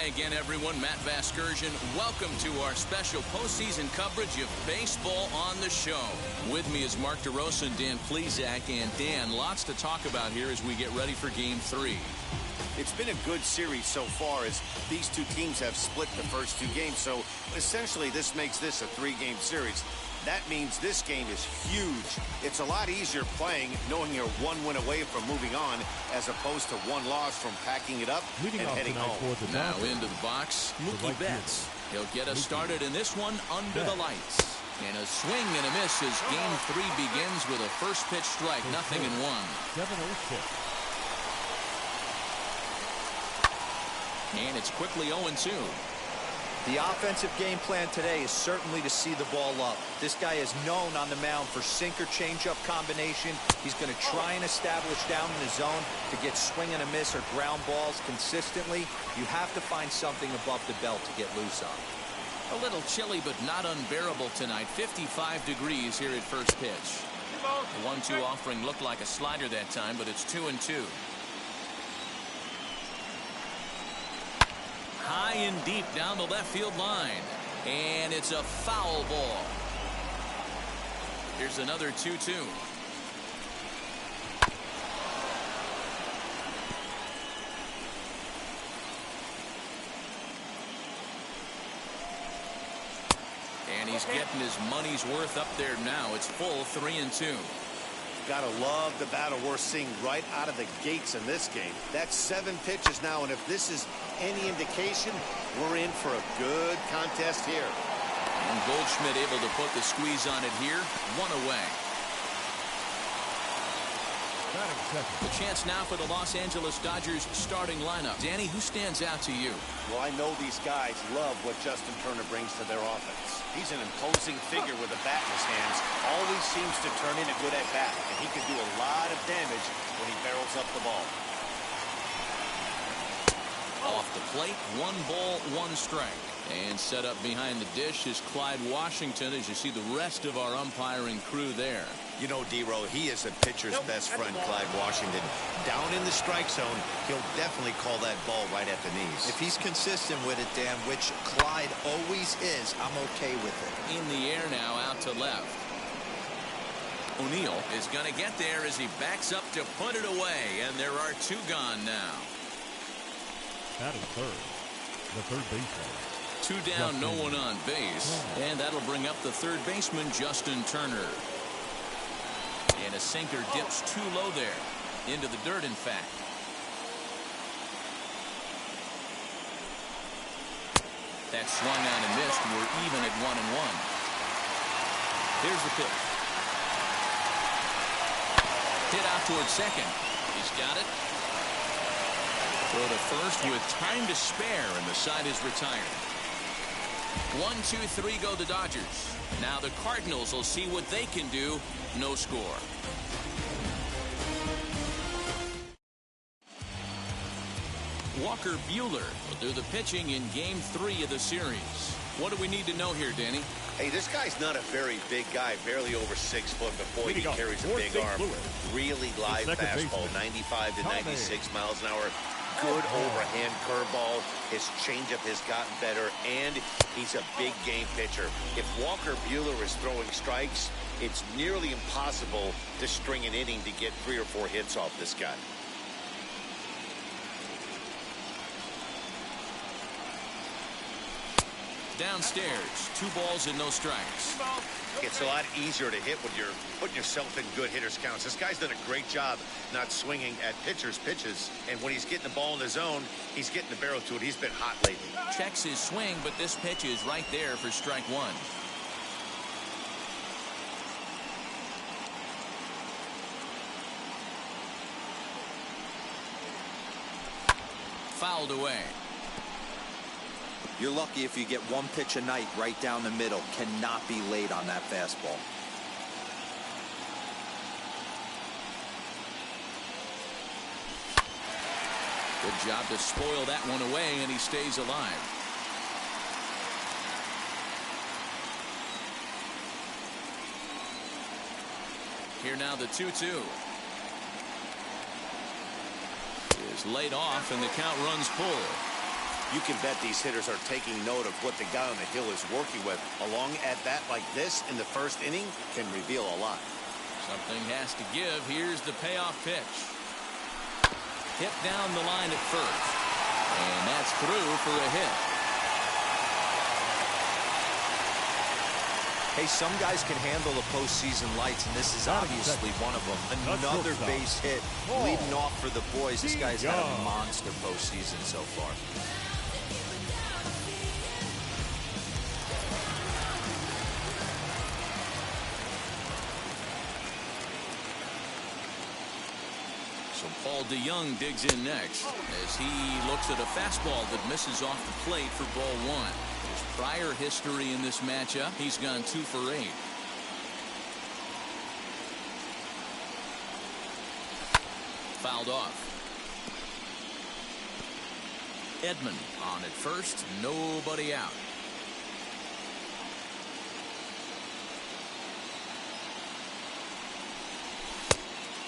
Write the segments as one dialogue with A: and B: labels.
A: Hi again, everyone. Matt Vasgersian. Welcome to our special postseason coverage of baseball on the show. With me is Mark DeRosa and Dan Plesac. And Dan, lots to talk about here as we get ready for Game 3.
B: It's been a good series so far as these two teams have split the first two games. So essentially this makes this a three-game series. That means this game is huge. It's a lot easier playing knowing you're one win away from moving on as opposed to one loss from packing it up and heading home.
A: Now into the box, Mookie Betts. He'll get us started in this one under the lights. And a swing and a miss as Game 3 begins with a first pitch strike, 0-1.
C: 7-0-6.
A: And it's quickly 0-2.
D: The offensive game plan today is certainly to see the ball up. This guy is known on the mound for sinker changeup combination. He's going to try and establish down in the zone to get swing and a miss or ground balls consistently. You have to find something above the belt to get loose on.
A: A little chilly but not unbearable tonight. 55 degrees here at first pitch. The 1-2 offering looked like a slider that time, but it's 2-2. High and deep down the left field line. And it's a foul ball. Here's another 2-2. And he's getting his money's worth up there now. It's full 3-2.
B: Gotta love the battle we're seeing right out of the gates in this game. That's 7 pitches now, and if this is any indication, we're in for a good contest here.
A: And Goldschmidt able to put the squeeze on it here. 1 away. The chance now for the Los Angeles Dodgers starting lineup. Danny, who stands out to you?
B: Well, I know these guys love what Justin Turner brings to their offense. He's an imposing figure with a bat in his hands. Always seems to turn in a good at-bat, and he can do a lot of damage when he barrels up the ball.
A: Off the plate, 1 ball, 1 strike. And set up behind the dish is Clyde Washington as you see the rest of our umpiring crew there.
B: You know, D-Row, he is a pitcher's best friend, Clyde Washington. Down in the strike zone, he'll definitely call that ball right at the knees.
D: If he's consistent with it, Dan, which Clyde always is, I'm okay with it.
A: In the air now, out to left. O'Neill is going to get there as he backs up to put it away, and there are 2 gone now.
C: That is third. The third baseman.
A: 2 down, no one on base. And that'll bring up the third baseman, Justin Turner. And a sinker dips too low there. Into the dirt, in fact. That swung on and missed. We're even at 1-1. Here's the pitch. Hit out towards second. He's got it. Throw to first with time to spare, and the side is retired. 1, 2, 3 go the Dodgers. Now the Cardinals will see what they can do. No score. Walker Buehler will do the pitching in Game 3 of the series. What do we need to know here, Danny?
B: Hey, this guy's not a very big guy, barely over 6 foot, but boy, he carries a big arm. Really live fastball, 95 to 96 miles an hour. Good overhand curveball. His changeup has gotten better, and he's a big game pitcher. If Walker Buehler is throwing strikes, it's nearly impossible to string an inning to get 3 or 4 hits off this guy.
A: Downstairs, 2 balls and no strikes.
B: It's a lot easier to hit when you're putting yourself in good hitters counts. This guy's done a great job not swinging at pitchers' pitches. And when he's getting the ball in the zone, he's getting the barrel to it. He's been hot lately.
A: Checks his swing, but this pitch is right there for strike 1. Fouled away.
D: You're lucky if you get 1 pitch a night right down the middle. Cannot be late on that fastball.
A: Good job to spoil that one away, and he stays alive. Here now the 2-2. Is laid off, and the count runs full.
B: You can bet these hitters are taking note of what the guy on the hill is working with. A long at-bat like this in the first inning can reveal a lot.
A: Something has to give. Here's the payoff pitch. Hit down the line at first. And that's through for a hit.
D: Hey, some guys can handle the postseason lights, and this is obviously one of them. Another base hit leading off for the boys. This guy's had a monster postseason so far.
A: So Paul DeYoung digs in next as he looks at a fastball that misses off the plate for ball one. His prior history in this matchup, he's gone 2 for 8. Fouled off. Edman on at first, nobody out.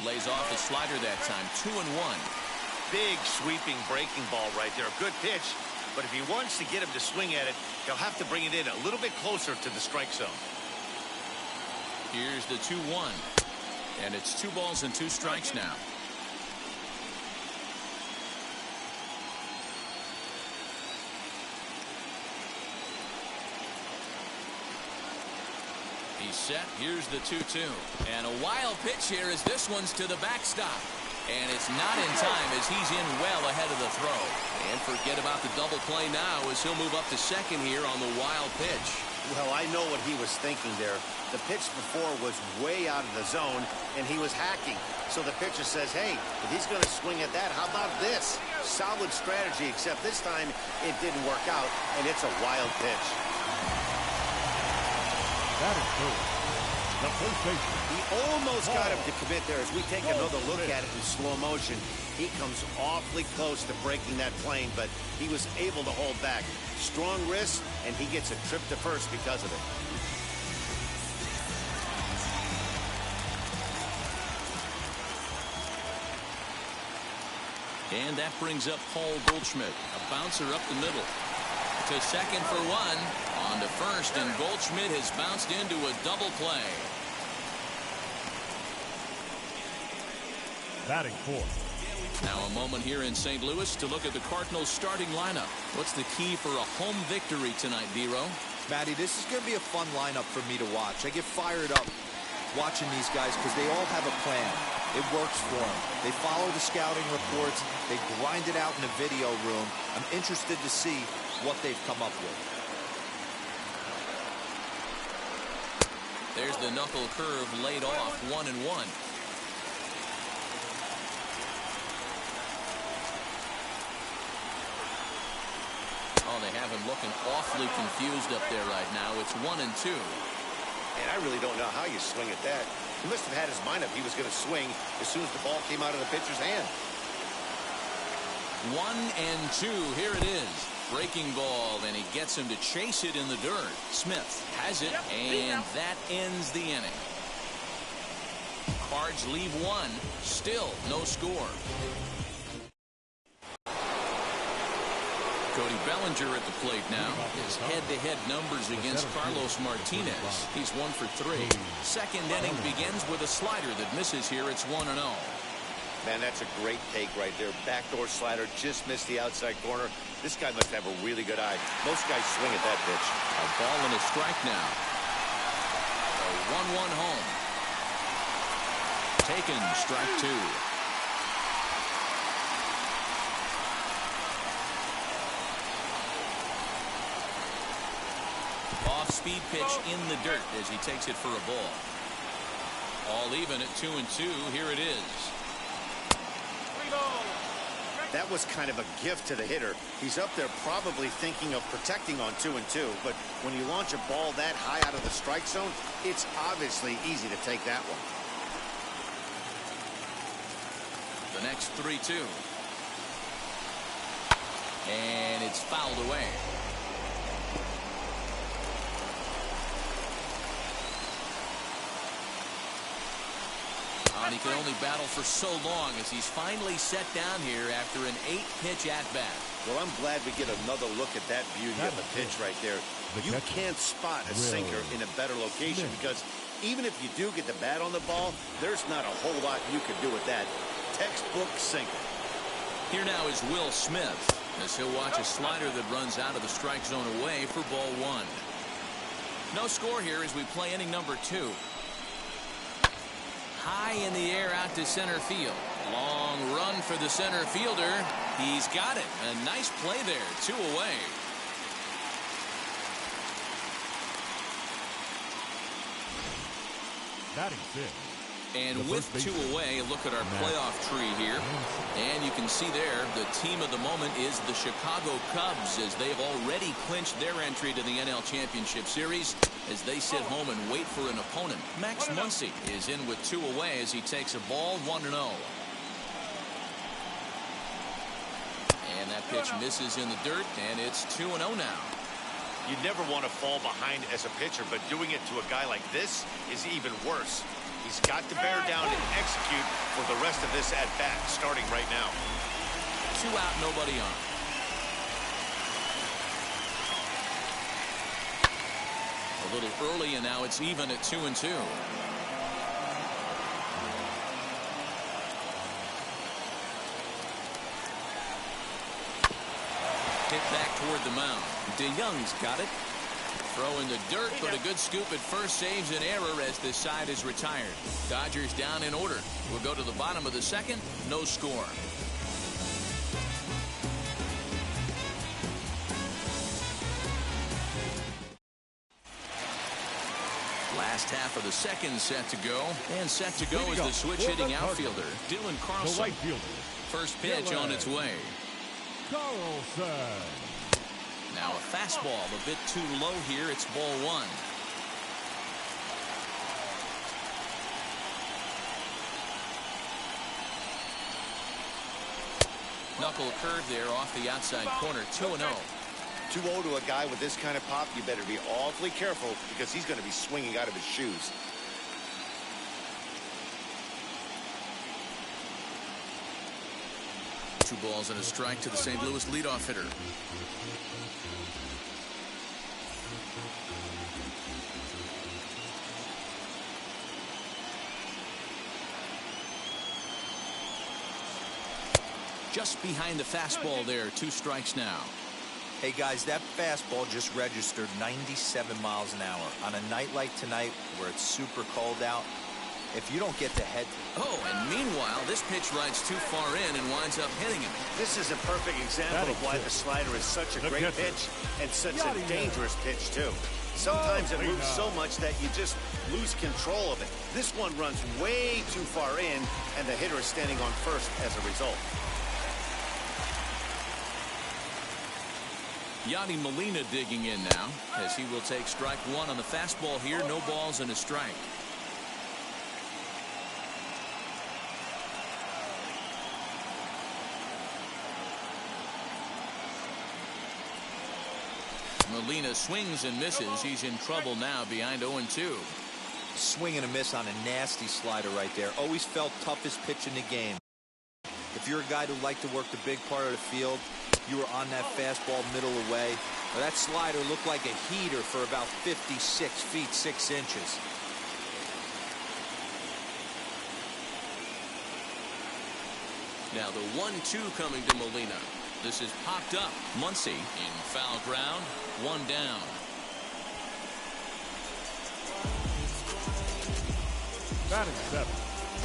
A: Lays off the slider that time. 2-1.
B: Big sweeping breaking ball right there. A good pitch. But if he wants to get him to swing at it, he'll have to bring it in a little bit closer to the strike zone.
A: Here's the 2-1. And it's 2 balls and 2 strikes now. He's set. Here's the 2-2. And a wild pitch here as this one's to the backstop. And it's not in time as he's in well ahead of the throw. And forget about the double play now as he'll move up to second here on the wild pitch.
B: Well, I know what he was thinking there. The pitch before was way out of the zone, and he was hacking. So the pitcher says, hey, if he's going to swing at that, how about this? Solid strategy, except this time it didn't work out, and it's a wild pitch.
C: That is true. The first baseman.
B: He almost got him to commit there. As we take another look at it in slow motion, he comes awfully close to breaking that plane, but he was able to hold back. Strong wrist, and he gets a trip to first because of it.
A: And that brings up Paul Goldschmidt, a bouncer up the middle. To second for 1. On to first, and Goldschmidt has bounced into a double play.
C: Batting fourth.
A: Now a moment here in St. Louis to look at the Cardinals starting lineup. What's the key for a home victory tonight, Dero?
D: Matty, this is going to be a fun lineup for me to watch. I get fired up watching these guys because they all have a plan. It works for them. They follow the scouting reports. They grind it out in the video room. I'm interested to see what they've come up with.
A: There's the knuckle curve laid off. 1-1. Oh, they have him looking awfully confused up there right now. It's 1-2.
B: And I really don't know how you swing at that. He must have had his mind up he was going to swing as soon as the ball came out of the pitcher's hand.
A: 1-2. Here it is. Breaking ball, and he gets him to chase it in the dirt. Smith has it, and that ends the inning. Cards leave 1. Still no score. Cody Bellinger at the plate now. His head-to-head numbers against Carlos Martinez. He's 1 for 3. Second inning begins with a slider that misses here. It's 1-0.
B: Man, that's a great take right there. Backdoor slider, just missed the outside corner. This guy must have a really good eye. Most guys swing at that pitch.
A: A ball and a strike now. A 1-1 home. Taken, strike 2. Off-speed pitch in the dirt as he takes it for a ball. All even at 2-2. Here it is.
B: That was kind of a gift to the hitter. He's up there probably thinking of protecting on 2-2, but when you launch a ball that high out of the strike zone, it's obviously easy to take that one.
A: The next 3-2. And it's fouled away. On And he can only battle for so long as he's finally set down here after an 8-pitch at-bat.
B: Well, I'm glad we get another look at that beauty of a pitch right there. You can't spot a sinker in a better location because even if you do get the bat on the ball, there's not a whole lot you can do with that. Textbook sinker.
A: Here now is Will Smith as he'll watch a slider that runs out of the strike zone away for ball 1. No score here as we play inning number 2. High in the air out to center field. Long run for the center fielder. He's got it. A nice play there. 2 away.
C: Batting 6.
A: And with 2 away, look at our playoff tree here. And you can see there the team of the moment is the Chicago Cubs as they've already clinched their entry to the NL Championship Series as they sit home and wait for an opponent. Max Muncy is in with 2 away as he takes a ball 1-0. And that pitch misses in the dirt, and it's 2-0 now.
B: You never want to fall behind as a pitcher, but doing it to a guy like this is even worse. He's got to bear down and execute for the rest of this at-bat, starting right now.
A: 2 out, nobody on. A little early, and now it's even at 2-2. Hit back toward the mound. DeYoung's got it. Throw in the dirt, but a good scoop at first saves an error as this side is retired. Dodgers down in order. We'll go to the bottom of the 2nd. No score. Last half of the 2nd set to go. And set to go is the switch-hitting outfielder, Dylan Carlson. First pitch on its way.
C: Carlson.
A: Now a fastball a bit too low here. It's ball 1. Knuckle curve there off the outside corner. 2-0.
B: 2-0 to a guy with this kind of pop, you better be awfully careful because he's going to be swinging out of his shoes.
A: Two balls and a strike to the St. Louis leadoff hitter. Just behind the fastball there. 2 strikes now.
D: Hey guys, that fastball just registered 97 miles an hour. On a night like tonight where it's super cold out, if you don't get the head...
A: Oh, and meanwhile, this pitch rides too far in and winds up hitting him.
B: This is a perfect example of why the slider is such a great pitch and such a dangerous pitch, too. Sometimes it moves so much that you just lose control of it. This one runs way too far in, and the hitter is standing on first as a result.
A: Yadi Molina digging in now as he will take strike 1 on the fastball here. No balls and a strike. Molina swings and misses. He's in trouble now behind 0-2.
D: Swing and a miss on a nasty slider right there. Always felt toughest pitch in the game. If you're a guy who liked to work the big part of the field, you were on that fastball middle away. Well, that slider looked like a heater for about 56 feet 6 inches.
A: Now the 1-2 coming to Molina. This is popped up. Muncy in foul ground. 1 down.
C: Batting 7.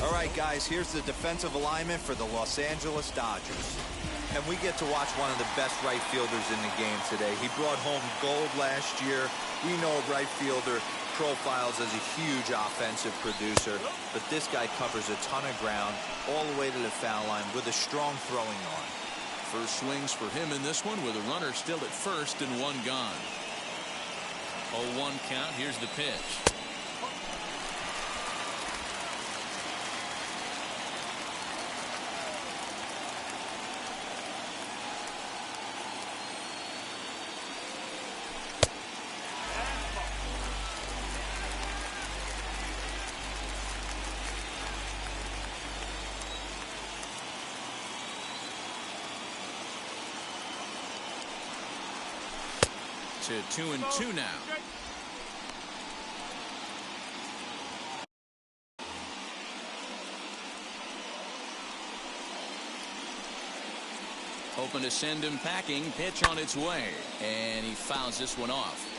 D: All right, guys, here's the defensive alignment for the Los Angeles Dodgers. And we get to watch one of the best right fielders in the game today. He brought home gold last year. We know a right fielder profiles as a huge offensive producer, but this guy covers a ton of ground all the way to the foul line with a strong throwing arm.
A: First swings for him in this one with a runner still at first and 1 gone. 0-1 count. Here's the pitch. to 2-2 now. Hoping to send him packing. Pitch on its way. And he fouls this one off.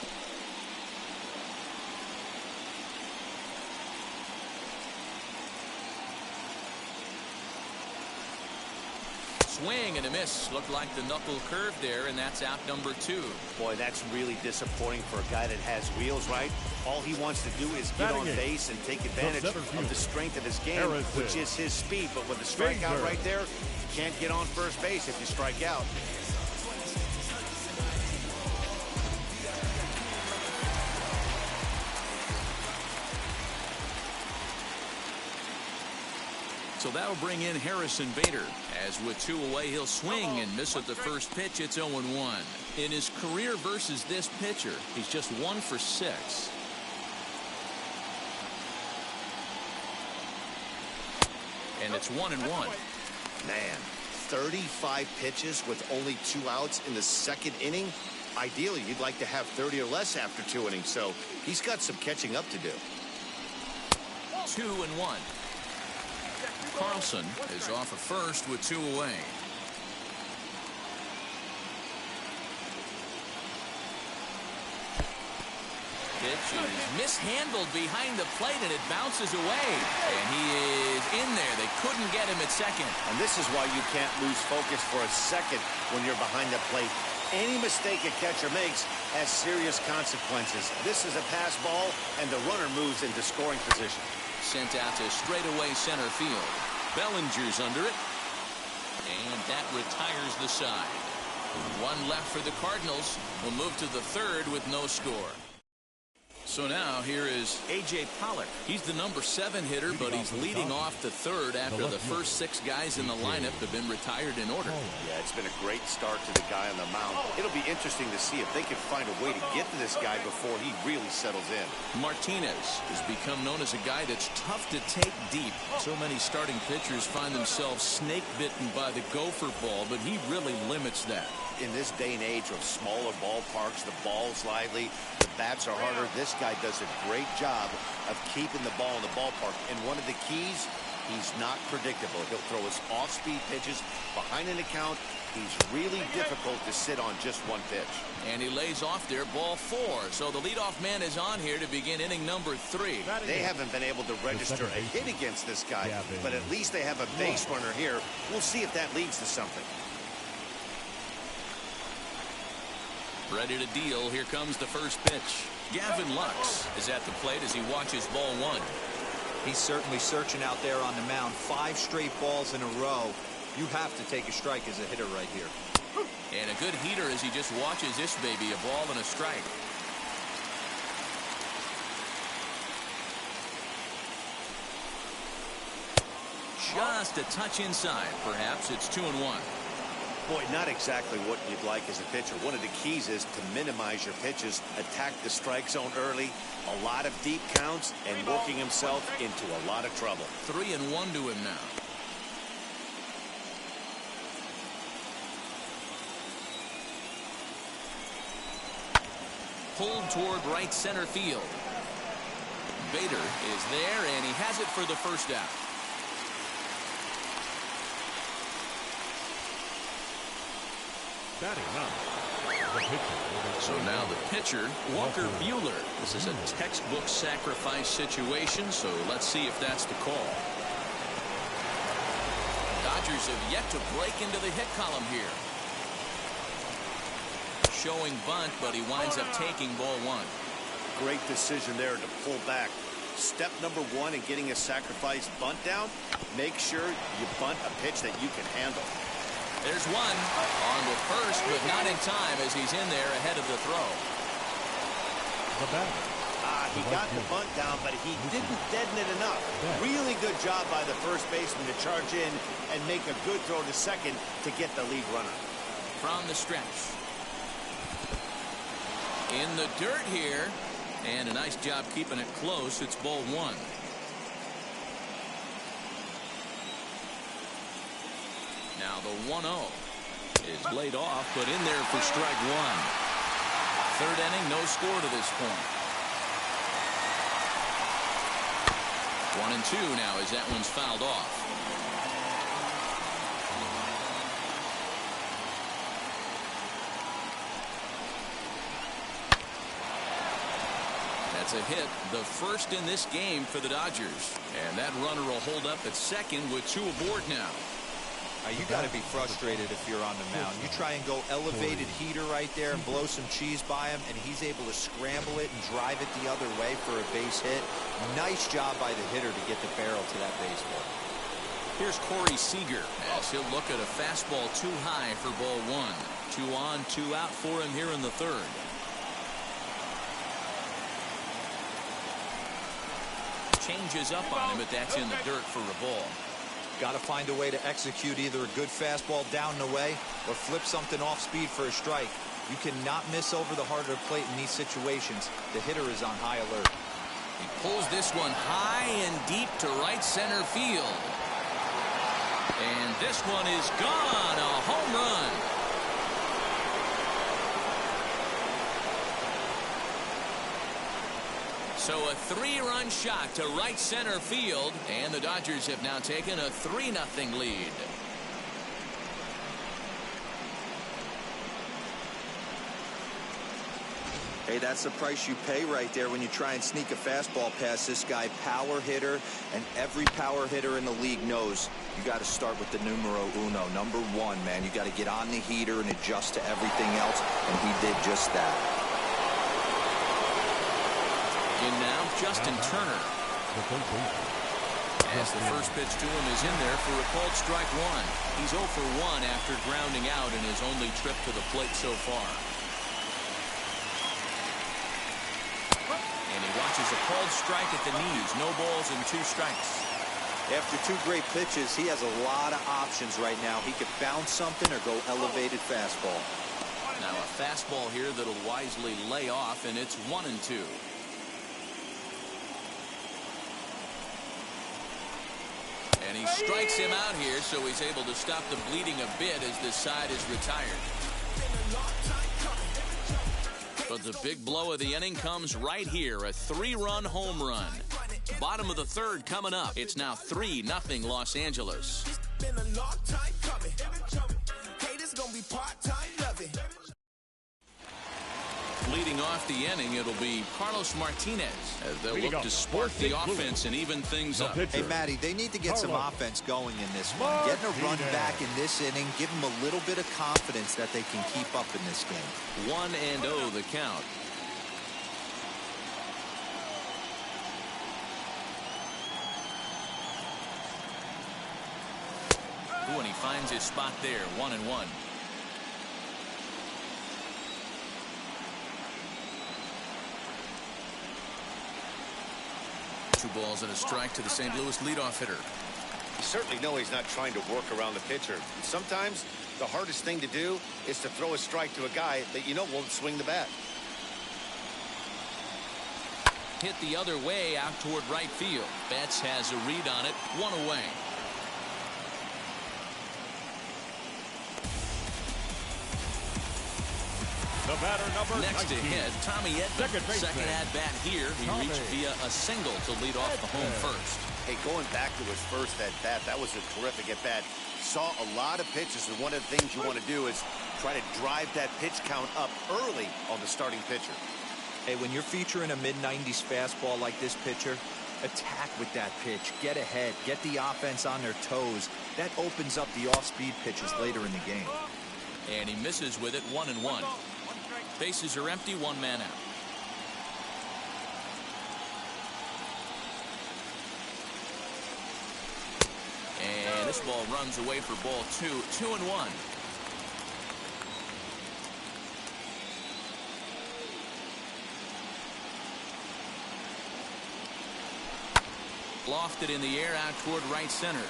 A: Swing and a miss. Looked like the knuckle curve there, and that's out number 2.
B: Boy, that's really disappointing for a guy that has wheels, right? All he wants to do is get on base and take advantage of the strength of his game, which is his speed. But with the strikeout right there, you can't get on first base if you strike out.
A: So that'll bring in Harrison Bader. As with 2 away, he'll swing and miss at the first pitch. It's 0-1. In his career versus this pitcher, he's just 1 for 6. And it's 1-1.
B: Man, 35 pitches with only 2 outs in the second inning. Ideally, you'd like to have 30 or less after 2 innings, so he's got some catching up to do.
A: 2-1. Carlson is off at first with 2 away. Pitch is mishandled behind the plate, and it bounces away. And he is in there. They couldn't get him at second.
B: And this is why you can't lose focus for a second when you're behind the plate. Any mistake a catcher makes has serious consequences. This is a pass ball, and the runner moves into scoring position.
A: Sent out to straightaway center field. Bellinger's under it. And that retires the side. 1 left for the Cardinals. We'll move to the 3rd with no score. So now here is A.J. Pollock. He's the number 7 hitter, but he's leading off the 3rd after the first 6 guys in the lineup have been retired in order.
B: Yeah, it's been a great start to the guy on the mound. It'll be interesting to see if they can find a way to get to this guy before he really settles in.
A: Martinez has become known as a guy that's tough to take deep. So many starting pitchers find themselves snake bitten by the gopher ball, but he really limits that.
B: In this day and age of smaller ballparks, the ball's lively, the bats are harder. This guy does a great job of keeping the ball in the ballpark. And one of the keys, he's not predictable. He'll throw his off-speed pitches behind an account. He's really difficult to sit on just 1 pitch.
A: And he lays off there, ball 4. So the leadoff man is on here to begin inning number 3.
B: They haven't been able to register a hit against this guy, but at least they have a base runner here. We'll see if that leads to something.
A: Ready to deal. Here comes the first pitch. Gavin Lux is at the plate as he watches ball 1.
D: He's certainly searching out there on the mound. 5 straight balls in a row. You have to take a strike as a hitter right here.
A: And a good heater as he just watches this baby, a ball and a strike. Just a touch inside. Perhaps it's 2-1.
B: Boy, not exactly what you'd like as a pitcher. One of the keys is to minimize your pitches, attack the strike zone early, a lot of deep counts, and working himself into a lot of trouble.
A: 3-1 to him now. Pulled toward right center field. Bader is there, and he has it for the first out. So now the pitcher, Walker Buehler. This is a textbook sacrifice situation, so let's see if that's the call. Dodgers have yet to break into the hit column here. Showing bunt, but he winds up taking ball 1.
B: Great decision there to pull back. Step number 1 in getting a sacrifice bunt down, make sure you bunt a pitch that you can handle.
A: There's one on to first, but not in time as he's in there ahead of the throw.
B: He got the bunt down, but he didn't deaden it enough. Really good job by the first baseman to charge in and make a good throw to second to get the lead runner.
A: From the stretch. In the dirt here, and a nice job keeping it close. It's ball 1. Now the 1-0 is laid off, but in there for strike 1. Third inning, no score to this point. 1-2 now as that one's fouled off. That's a hit, the first in this game for the Dodgers. And that runner will hold up at second with 2 aboard now.
D: You got to be frustrated if you're on the mound. You try and go elevated heater right there and blow some cheese by him, and he's able to scramble it and drive it the other way for a base hit. Nice job by the hitter to get the barrel to that baseball.
A: Here's Corey Seager as he'll look at a fastball too high for ball 1. 2 on, 2 out for him here in the third. Changes up on him, but that's in the dirt for a ball.
D: Got to find a way to execute either a good fastball down and away or flip something off speed for a strike. You cannot miss over the heart of the plate in these situations. The hitter is on high alert.
A: He pulls this one high and deep to right center field. And this one is gone. A home run. So a 3-run shot to right center field, and the Dodgers have now taken a 3-0 lead.
D: Hey, that's the price you pay right there when you try and sneak a fastball past this guy. Power hitter, and every power hitter in the league knows you got to start with the numero uno, number 1, man. You got to get on the heater and adjust to everything else, and he did just that.
A: In now, Justin Turner. As the first pitch to him is in there for a called strike 1. He's 0 for 1 after grounding out in his only trip to the plate so far. And he watches a called strike at the knees. No balls and 2 strikes.
D: After 2 great pitches, he has a lot of options right now. He could bounce something or go elevated fastball.
A: Now a fastball here that'll wisely lay off, and it's 1-2. And he strikes him out here, so he's able to stop the bleeding a bit as this side is retired. But the big blow of the inning comes right here, a 3-run home run. Bottom of the third coming up. It's now 3-0 Los Angeles. Leading off the inning, it'll be Carlos Martinez as they'll look to spark the offense and even things up.
D: Hey, Matty, they need to get some offense going in this one. Getting a run back in this inning, give them a little bit of confidence that they can keep up in this game.
A: 1-0 the count. Ooh, and he finds his spot there, 1-1. Two balls and a strike to the St. Louis leadoff hitter.
B: You certainly know he's not trying to work around the pitcher. Sometimes the hardest thing to do is to throw a strike to a guy that you know won't swing the bat.
A: Hit the other way out toward right field. Betts has a read on it, 1 away.
C: The batter number
A: Next
C: 19.
A: to hit, Tommy Edman. Second at bat here. He reached via a single to lead off the home first.
B: Hey, going back to his first at bat, that was a terrific at bat. Saw a lot of pitches, and one of the things you want to do is try to drive that pitch count up early on the starting pitcher.
D: Hey, when you're featuring a mid-90s fastball like this pitcher, attack with that pitch. Get ahead. Get the offense on their toes. That opens up the off-speed pitches later in the game.
A: And he misses with it, 1-1. Bases are empty, 1 man out. And this ball runs away for ball 2, 2-1. Lofted in the air out toward right center.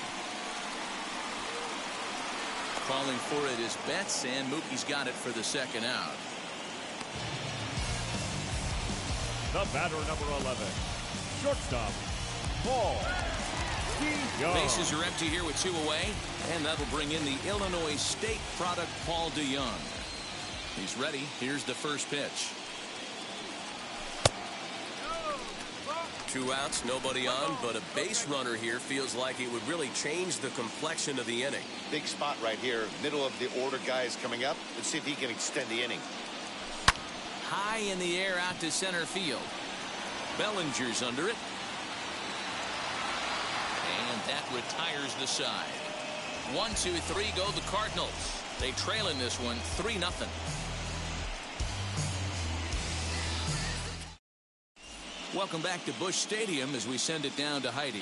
A: Calling for it is Betts, and Mookie's got it for the second out.
C: The batter number 11, shortstop, Paul DeYoung.
A: Bases are empty here with 2 away, and that'll bring in the Illinois State product, Paul DeYoung. He's ready. Here's the first pitch.
E: 2 outs, nobody on, but a base runner here feels like it would really change the complexion of the inning.
B: Big spot right here. Middle of the order guys coming up. Let's see if he can extend the inning.
A: High in the air out to center field. Bellinger's under it. And that retires the side. 1-2-3 go the Cardinals. They trail in this one 3-0. Welcome back to Busch Stadium as we send it down to Heidi.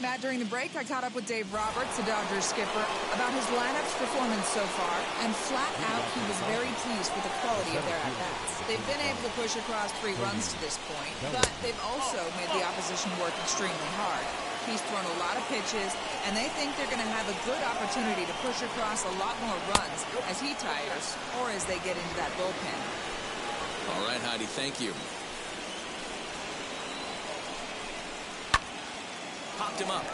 F: Matt, during the break, I caught up with Dave Roberts, the Dodgers skipper, about his lineup's performance so far, and flat out, he was very pleased with the quality of their at-bats. They've been able to push across 3 runs to this point, but they've also made the opposition work extremely hard. He's thrown a lot of pitches, and they think they're going to have a good opportunity to push across a lot more runs as he tires or as they get into that bullpen.
A: All right, Heidi, thank you. Popped him up.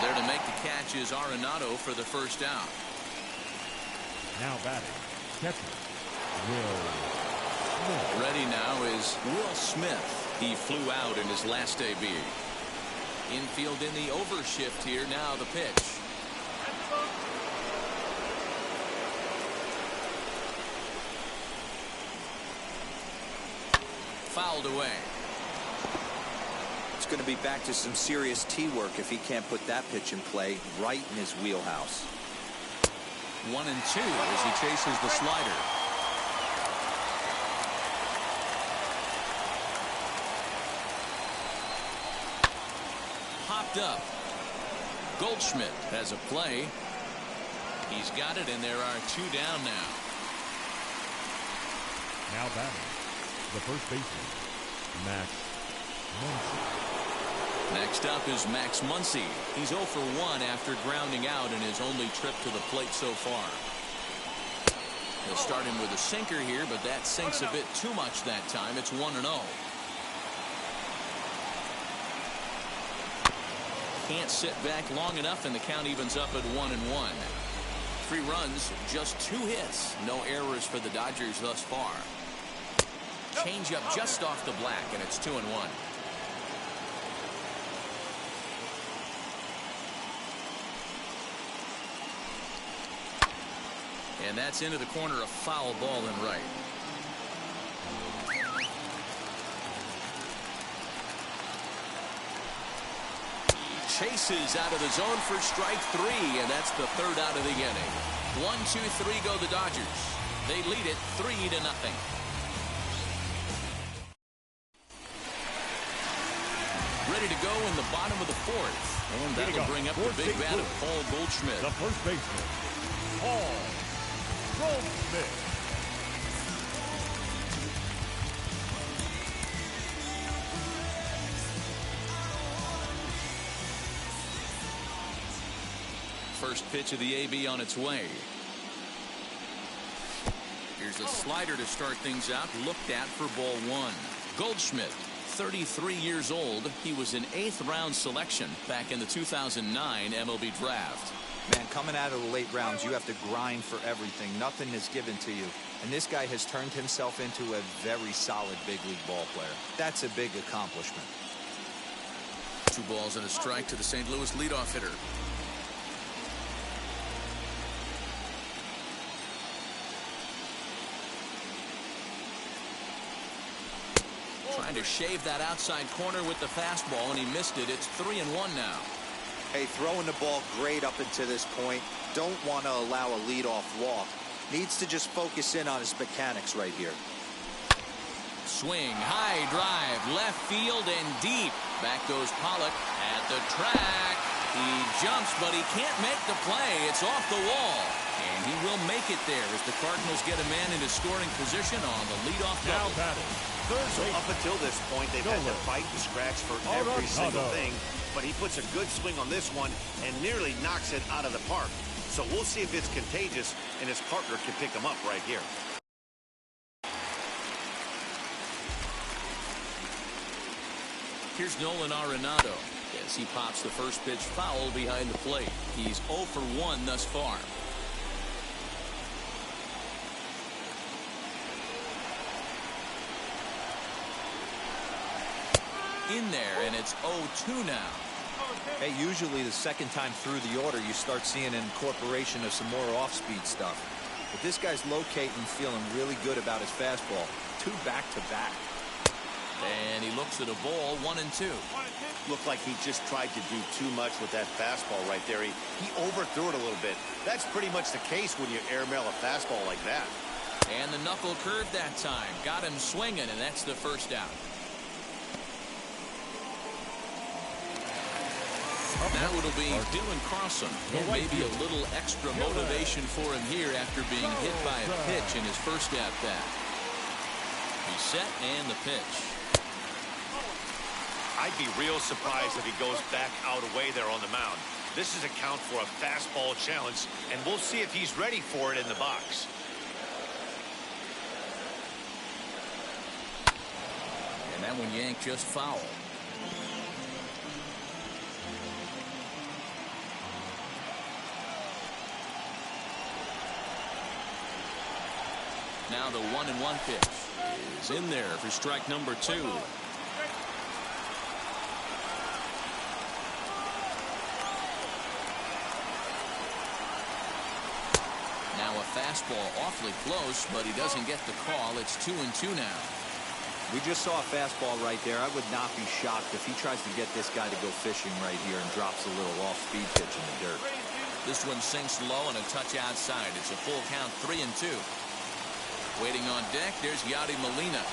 A: There to make the catch is Arenado for the first out.
C: Now batting, catcher, Will Smith.
A: Ready now is Will Smith. He flew out in his last AB. Infield in the overshift here. Now the pitch. Fouled away.
D: It's going to be back to some serious tee work if he can't put that pitch in play right in his wheelhouse.
A: 1-2 as he chases the slider. Popped up. Goldschmidt has a play. He's got it, and there are 2 down now.
C: Now batting, the first baseman, Max Muncy.
A: Next up is Max Muncy. He's 0 for 1 after grounding out in his only trip to the plate so far. He'll start him with a sinker here, but that sinks a bit too much that time. It's 1-0. Can't sit back long enough, and the count evens up at 1-1. 3 runs, just 2 hits. No errors for the Dodgers thus far. Change up just off the black, and it's 2-1. And that's into the corner, a foul ball and right. Chases out of the zone for strike 3, and that's the 3rd out of the inning. 1-2-3 go the Dodgers. They lead it 3-0. Ready to go in the bottom of the 4th, and that'll bring up the big bat of Paul Goldschmidt.
C: The first baseman, Paul Goldschmidt.
A: First pitch of the AB on its way. Here's a slider to start things out, looked at for ball 1. Goldschmidt, 33 years old. He was an 8th round selection back in the 2009 MLB draft.
D: Man, coming out of the late rounds, you have to grind for everything. Nothing is given to you. And this guy has turned himself into a very solid big league ball player. That's a big accomplishment.
A: 2 balls and a strike to the St. Louis leadoff hitter. Trying to shave that outside corner with the fastball, and he missed it. It's 3-1 now.
D: Hey, throwing the ball great up until this point. Don't want to allow a leadoff walk. Needs to just focus in on his mechanics right here.
A: Swing, high drive, left field and deep. Back goes Pollock at the track. He jumps, but he can't make the play. It's off the wall. And he will make it there as the Cardinals get a man into scoring position on the leadoff
C: Now
A: double.
C: batting,
B: So up until this point, they've had to fight and scratch for every single thing. But he puts a good swing on this one and nearly knocks it out of the park. So we'll see if it's contagious and his partner can pick him up right here.
A: Here's Nolan Arenado as he pops the first pitch foul behind the plate. He's 0 for 1 thus far. in there, and it's 0-2 now.
D: Hey, usually the second time through the order, you start seeing an incorporation of some more off-speed stuff. But this guy's locating, feeling really good about his fastball. 2 back-to-back.
A: And he looks at a ball, 1-2.
B: Looked like he just tried to do too much with that fastball right there. He overthrew it a little bit. That's pretty much the case when you airmail a fastball like that.
A: And the knuckle curve that time. Got him swinging, and that's the first out. Now it'll be Dylan Carlson. And maybe a little extra motivation for him here after being hit by a pitch in his first at-bat. He's set, and the pitch.
B: I'd be real surprised if he goes back out away there on the mound. This is a count for a fastball challenge, and we'll see if he's ready for it in the box.
A: And that one yanked just foul. Now the 1-1 pitch is in there for strike number 2. Now a fastball awfully close, but he doesn't get the call. It's 2-2 now.
D: We just saw a fastball right there. I would not be shocked if he tries to get this guy to go fishing right here and drops a little off-speed pitch in the dirt.
A: This one sinks low and a touch outside. It's a full count, 3-2. Waiting on deck, there's Yadi Molina.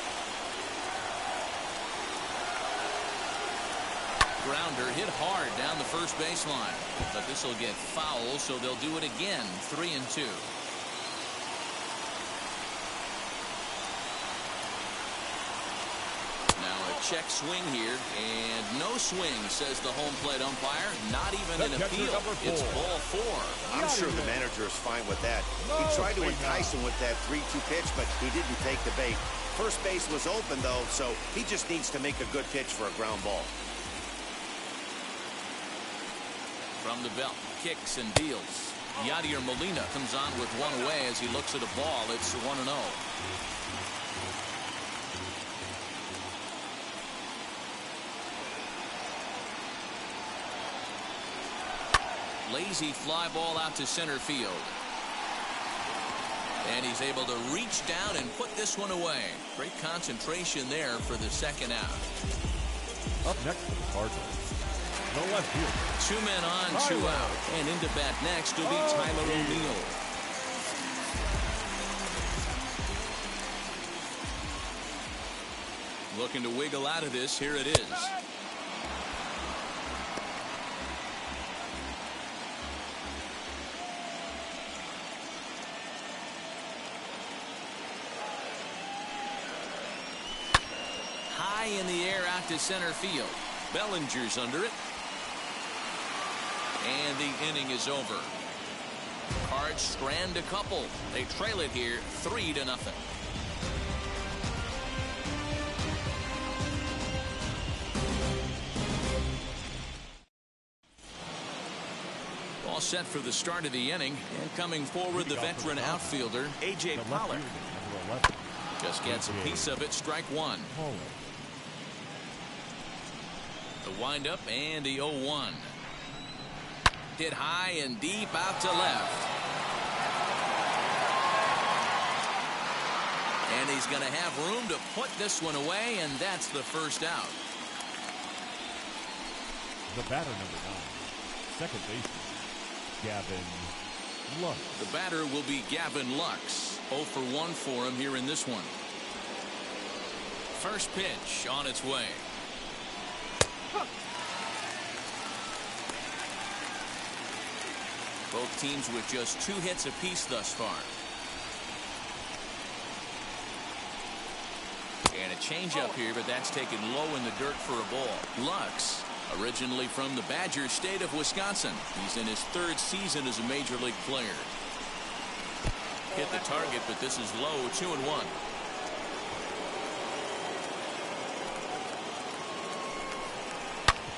A: Grounder hit hard down the first baseline, but this will get foul, so they'll do it again. 3-2. Now a check swing here, and no swing, says the home plate umpire. Not even an appeal. It's ball 4.
B: I'm sure the manager is fine with that. He tried to entice him with that 3-2 pitch, but he didn't take the bait. First base was open, though, so he just needs to make a good pitch for a ground ball.
A: From the belt, kicks and deals. Yadier Molina comes on with one away as he looks at a ball. It's 1-0. Lazy fly ball out to center field. And he's able to reach down and put this one away. Great concentration there for the second out.
C: Up next for the Cardinals, the left fielder.
A: 2 men on, 2 out. And into bat next will be Tyler O'Neill. Looking to wiggle out of this. Here it is. High in the air out to center field. Bellinger's under it. And the inning is over. Cards strand a couple. They trail it here 3-0. All set for the start of the inning. And coming forward, the veteran outfielder, A.J. Pollard. Just gets a piece of it, strike 1. The windup and the 0-1. Hit high and deep out to left. And he's going to have room to put this one away, and that's the first out.
C: The batter, number 9, second baseman, Gavin Lux.
A: The batter will be Gavin Lux. 0 for 1 for him here in this one. First pitch on its way. Both teams with just 2 hits apiece thus far. And a changeup here, but that's taken low in the dirt for a ball. Lux, originally from the Badger state of Wisconsin. He's in his 3rd season as a major league player. Hit the target, but this is low, 2-1.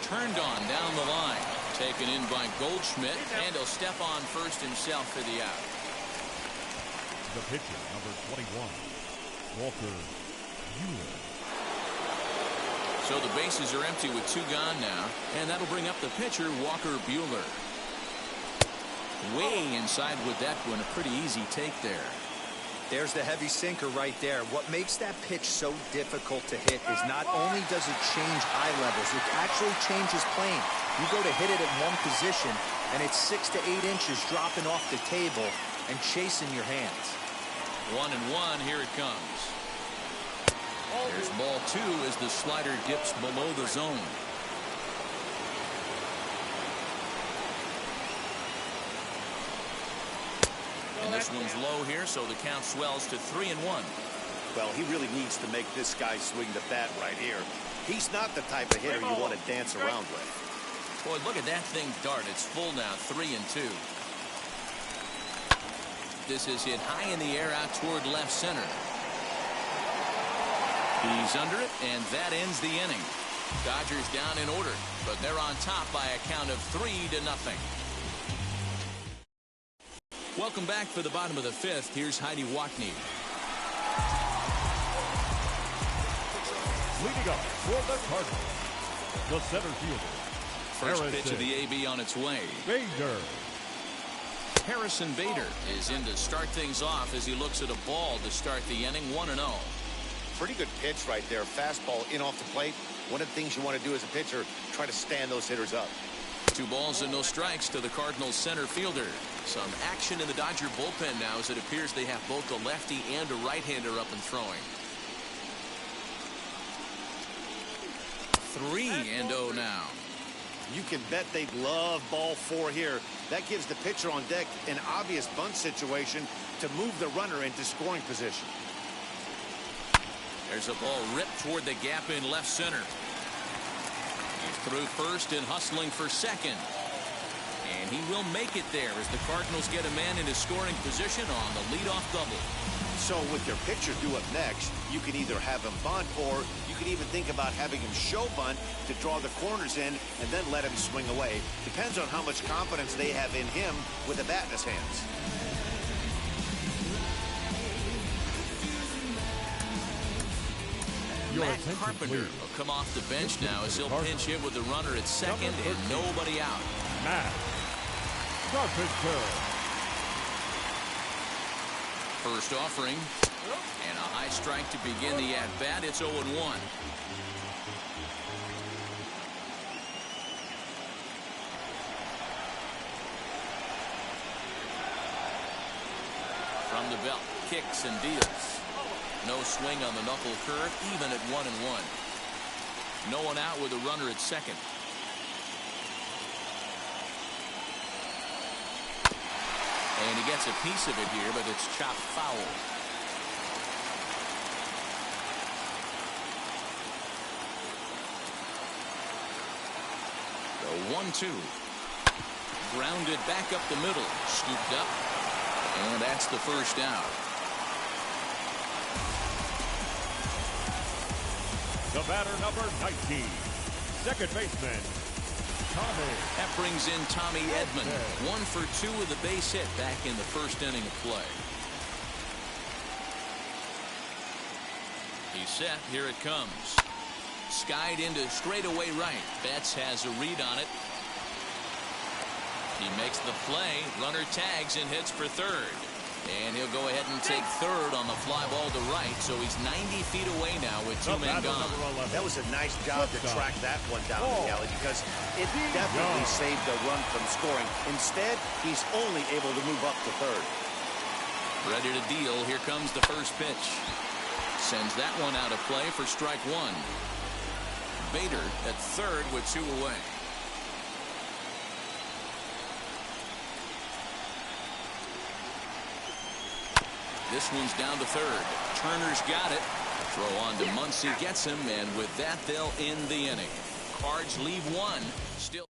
A: Turned on down the line. Taken in by Goldschmidt, and he'll step on first himself for the out.
C: The pitcher, number 21, Walker Buehler.
A: So the bases are empty with 2 gone now, and that'll bring up the pitcher, Walker Buehler. Way inside with that one, a pretty easy take there.
D: There's the heavy sinker right there. What makes that pitch so difficult to hit is not only does it change eye levels, it actually changes plane. You go to hit it at one position, and it's 6 to 8 inches dropping off the table and chasing your hands.
A: 1-1, here it comes. There's ball 2 as the slider dips below the zone. And this one's low here, so the count swells to 3-1.
B: Well, he really needs to make this guy swing the bat right here. He's not the type of hitter you want to dance around with.
A: Boy, look at that thing dart. It's full now, 3-2. This is hit high in the air out toward left center. He's under it, and that ends the inning. Dodgers down in order, but they're on top by a count of 3-0. Welcome back for the bottom of the 5th. Here's Heidi Wackney.
C: Leading up for the Cardinals, the center fielder.
A: First pitch of the AB on its way.
C: Bader.
A: Harrison Bader is in to start things off as he looks at a ball to start the inning. 1-0.
B: Pretty good pitch right there. Fastball in off the plate. One of the things you want to do as a pitcher, try to stand those hitters up.
A: 2 balls and no strikes to the Cardinals center fielder. Some action in the Dodger bullpen now as it appears they have both a lefty and a right-hander up and throwing. 3-0 now.
B: You can bet they'd love ball 4 here. That gives the pitcher on deck an obvious bunt situation to move the runner into scoring position.
A: There's a ball ripped toward the gap in left center. He's through first and hustling for second. And he will make it there as the Cardinals get a man into scoring position on the leadoff double.
B: So with your pitcher due up next, you can either have him bunt or you can even think about having him show bunt to draw the corners in and then let him swing away. Depends on how much confidence they have in him with the bat in his hands.
A: Matt Carpenter will come off the bench now as he'll pinch hit with the runner at second and nobody out.
C: Matt Carpenter.
A: First offering and a high strike to begin the at-bat. It's 0-1. From the belt, kicks and deals. No swing on the knuckle curve, even at 1-1. No one out with a runner at second. And he gets a piece of it here, but it's chopped foul. The 1-2. Grounded back up the middle. Scooped up. And that's the first out.
C: The batter, number 19, second baseman, Tommy.
A: That brings in Tommy Edman. 1 for 2 with a base hit back in the first inning of play. He's set. Here it comes. Skied into straightaway right. Betts has a read on it. He makes the play. Runner tags and hits for third. And he'll go ahead and take third on the fly ball to right. So he's 90 feet away now with 2 men gone.
B: That was a nice job to track that one down the alley because it definitely saved the run from scoring. Instead, he's only able to move up to third.
A: Ready to deal. Here comes the first pitch. Sends that one out of play for strike 1. Bader at third with 2 away. This one's down to third. Turner's got it. Throw on to Muncy, gets him, and with that, they'll end the inning. Cards leave 1. Still.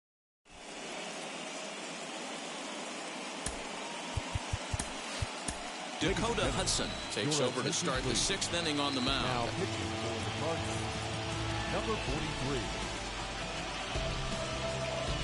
A: Dakota Hudson takes over to start the 6th inning on the mound.
C: Now pitching for the Cardinals, number 43.